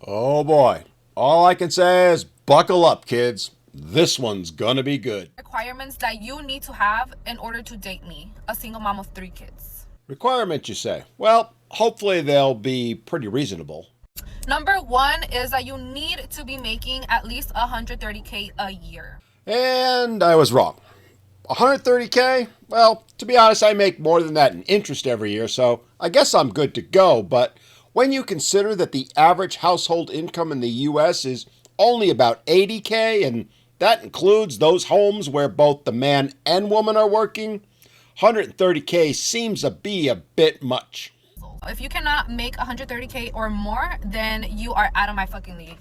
Oh boy. All I can say is buckle up, kids. This one's gonna be good. Requirements that you need to have in order to date me, a single mom of 3 kids. Requirements, you say? Well, hopefully they'll be pretty reasonable. Number one is that you need to be making at least 130K a year. And I was wrong. 130K? Well, to be honest, I make more than that in interest every year, so I guess I'm good to go. But when you consider that the average household income in the US is only about 80K, and that includes those homes where both the man and woman are working, 130K seems to be a bit much. If you cannot make 130K or more, then you are out of my fucking league.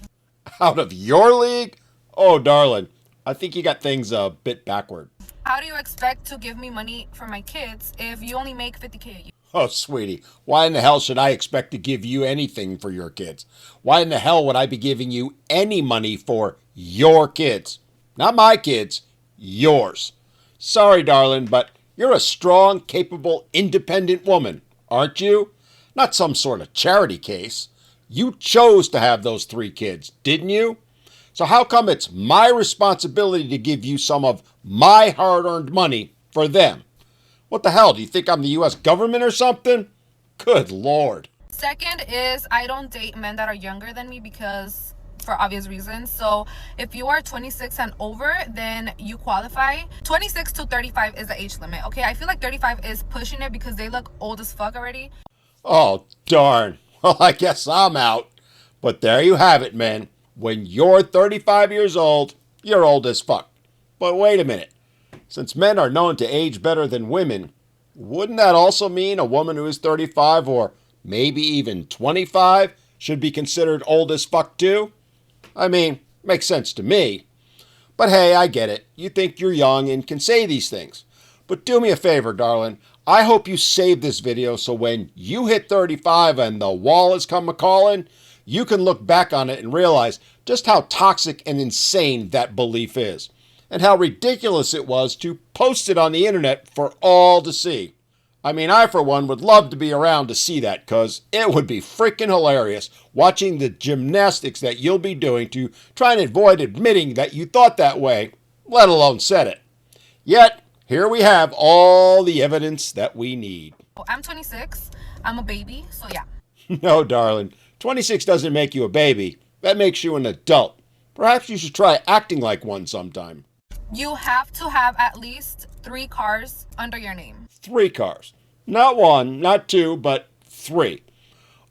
Out of your league? Oh, darling, I think you got things a bit backward. How do you expect to give me money for my kids if you only make 50K a year? Oh, sweetie, why in the hell should I expect to give you anything for your kids? Why in the hell would I be giving you any money for your kids? Not my kids, yours. Sorry, darling, but you're a strong, capable, independent woman, aren't you? Not some sort of charity case. You chose to have those 3 kids, didn't you? So how come it's my responsibility to give you some of my hard-earned money for them? What the hell? Do you think I'm the US government or something? Good Lord. Second is I don't date men that are younger than me because for obvious reasons. So if you are 26 and over, then you qualify. 26 to 35 is the age limit. Okay, I feel like 35 is pushing it because they look old as fuck already. Oh, darn. Well, I guess I'm out. But there you have it, man. When you're 35 years old, you're old as fuck. But wait a minute. Since men are known to age better than women, wouldn't that also mean a woman who is 35 or maybe even 25 should be considered old as fuck too? I mean, makes sense to me. But hey, I get it. You think you're young and can say these things. But do me a favor, darling. I hope you save this video so when you hit 35 and the wall has come a-calling, you can look back on it and realize just how toxic and insane that belief is, and how ridiculous it was to post it on the internet for all to see. I mean, I for one would love to be around to see that, because it would be freaking hilarious watching the gymnastics that you'll be doing to try and avoid admitting that you thought that way, let alone said it. Yet, here we have all the evidence that we need. I'm 26. I'm a baby, so yeah. No, darling, 26 doesn't make you a baby. That makes you an adult. Perhaps you should try acting like one sometime. You have to have at least 3 cars under your name. 3 cars. Not one, not two, but 3.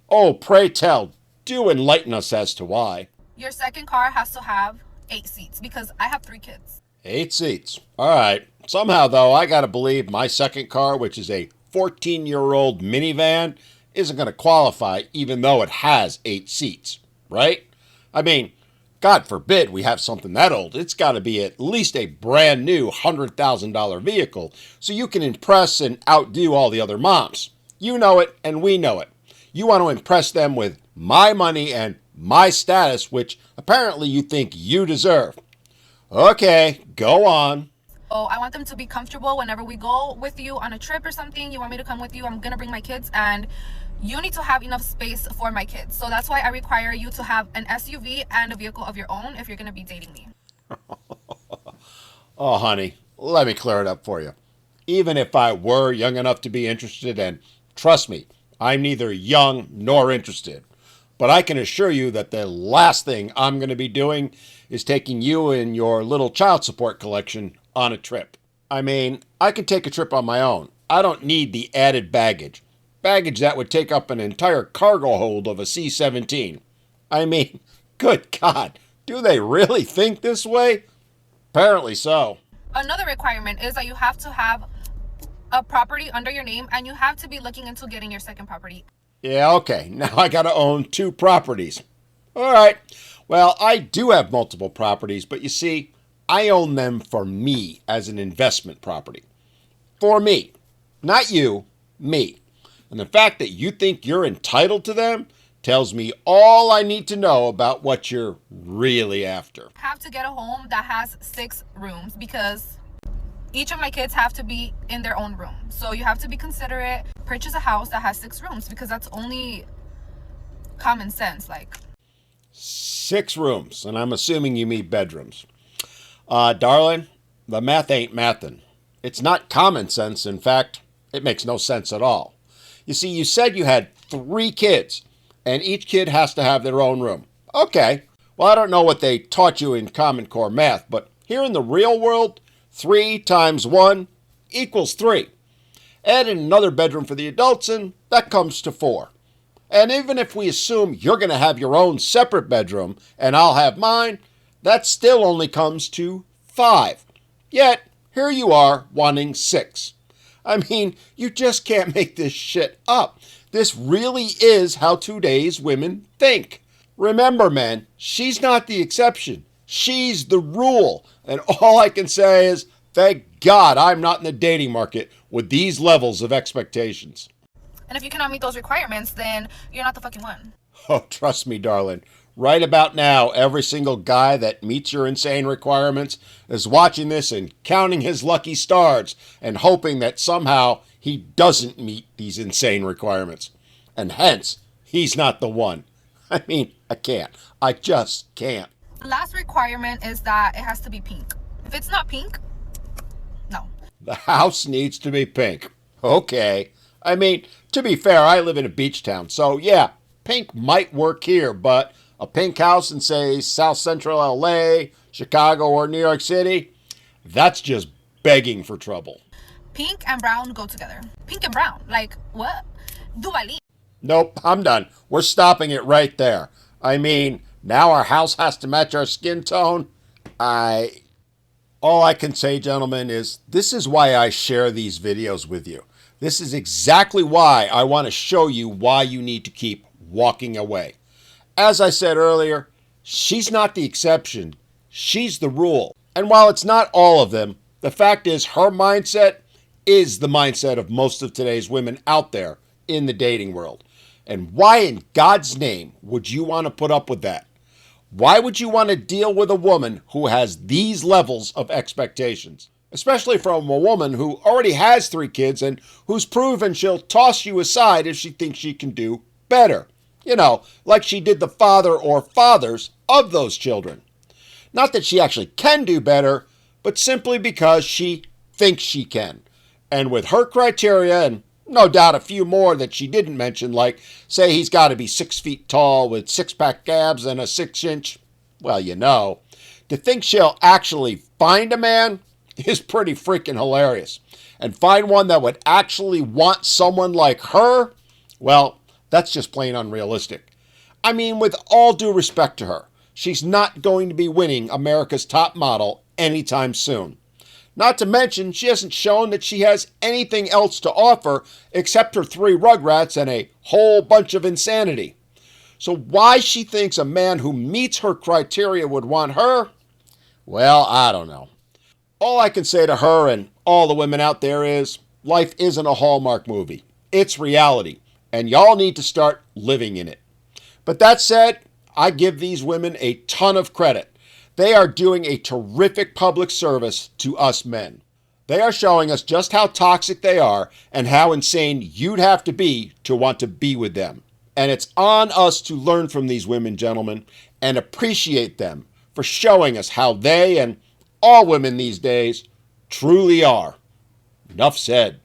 Oh, pray tell, do enlighten us as to why. Your second car has to have 8 seats because I have 3 kids. 8 seats. All right. Somehow, though, I gotta believe my second car, which is a 14-year-old minivan, isn't gonna qualify even though it has 8 seats, right? I mean, God forbid we have something that old. It's got to be at least a brand new $100,000 vehicle so you can impress and outdo all the other moms. You know it, and we know it. You want to impress them with my money and my status, which apparently you think you deserve. Okay, go on. Oh, I want them to be comfortable whenever we go with you on a trip or something. You want me to come with you? I'm gonna bring my kids, and you need to have enough space for my kids. So that's why I require you to have an SUV and a vehicle of your own if you're gonna be dating me. Oh, honey, let me clear it up for you. Even if I were young enough to be interested, and trust me, I'm neither young nor interested, but I can assure you that the last thing I'm going to be doing is taking you and your little child support collection on a trip. I mean, I can take a trip on my own. I don't need the added baggage. Baggage that would take up an entire cargo hold of a C-17. I mean, good God, do they really think this way? Apparently so. Another requirement is that you have to have a property under your name, and you have to be looking into getting your second property. Yeah, okay, now I gotta own 2 properties. All right, well, I do have multiple properties, but you see, I own them for me as an investment property. For me. Not you, me. And the fact that you think you're entitled to them tells me all I need to know about what you're really after. Have to get a home that has 6 rooms because each of my kids have to be in their own room. So you have to be considerate. Purchase a house that has 6 rooms because that's only common sense. Like, 6 rooms, and I'm assuming you mean bedrooms. Darling, the math ain't mathin'. It's not common sense. In fact, it makes no sense at all. You see, you said you had 3 kids, and each kid has to have their own room. Okay. Well, I don't know what they taught you in Common Core math, but here in the real world, 3 times 1 equals 3. Add in another bedroom for the adults, and that comes to 4. And even if we assume you're going to have your own separate bedroom and I'll have mine, that still only comes to 5. Yet, here you are wanting 6. I mean, you just can't make this shit up. This really is how today's women think. Remember, men, she's not the exception. She's the rule. And all I can say is, thank God I'm not in the dating market with these levels of expectations. And if you cannot meet those requirements, then you're not the fucking one. Oh, trust me, darling. Right about now, every single guy that meets your insane requirements is watching this and counting his lucky stars and hoping that somehow he doesn't meet these insane requirements. And hence, he's not the one. I mean, I can't. I just can't. The last requirement is that it has to be pink. If it's not pink, no. The house needs to be pink. Okay. I mean, to be fair, I live in a beach town, so yeah, pink might work here, but a pink house in, say, South Central LA, Chicago, or New York City, that's just begging for trouble. Pink and brown go together. Pink and brown. Like, what? Dua Lipa. Nope, I'm done. We're stopping it right there. I mean, now our house has to match our skin tone. All I can say, gentlemen, is this is why I share these videos with you. This is exactly why I want to show you why you need to keep walking away. As I said earlier, she's not the exception. She's the rule. And while it's not all of them, the fact is her mindset is the mindset of most of today's women out there in the dating world. And why in God's name would you want to put up with that? Why would you want to deal with a woman who has these levels of expectations? Especially from a woman who already has 3 kids and who's proven she'll toss you aside if she thinks she can do better. You know, like she did the father or fathers of those children. Not that she actually can do better, but simply because she thinks she can. And with her criteria, and no doubt a few more that she didn't mention, like, say he's got to be 6 feet tall with 6-pack abs and a 6-inch, well, you know, to think she'll actually find a man is pretty freaking hilarious. And find one that would actually want someone like her, well, that's just plain unrealistic. I mean, with all due respect to her, she's not going to be winning America's Top Model anytime soon. Not to mention, she hasn't shown that she has anything else to offer except her 3 rugrats and a whole bunch of insanity. So why she thinks a man who meets her criteria would want her, well, I don't know. All I can say to her and all the women out there is, life isn't a Hallmark movie. It's reality, and y'all need to start living in it. But that said, I give these women a ton of credit. They are doing a terrific public service to us men. They are showing us just how toxic they are and how insane you'd have to be to want to be with them. And it's on us to learn from these women, gentlemen, and appreciate them for showing us how they and all women these days truly are. Enough said.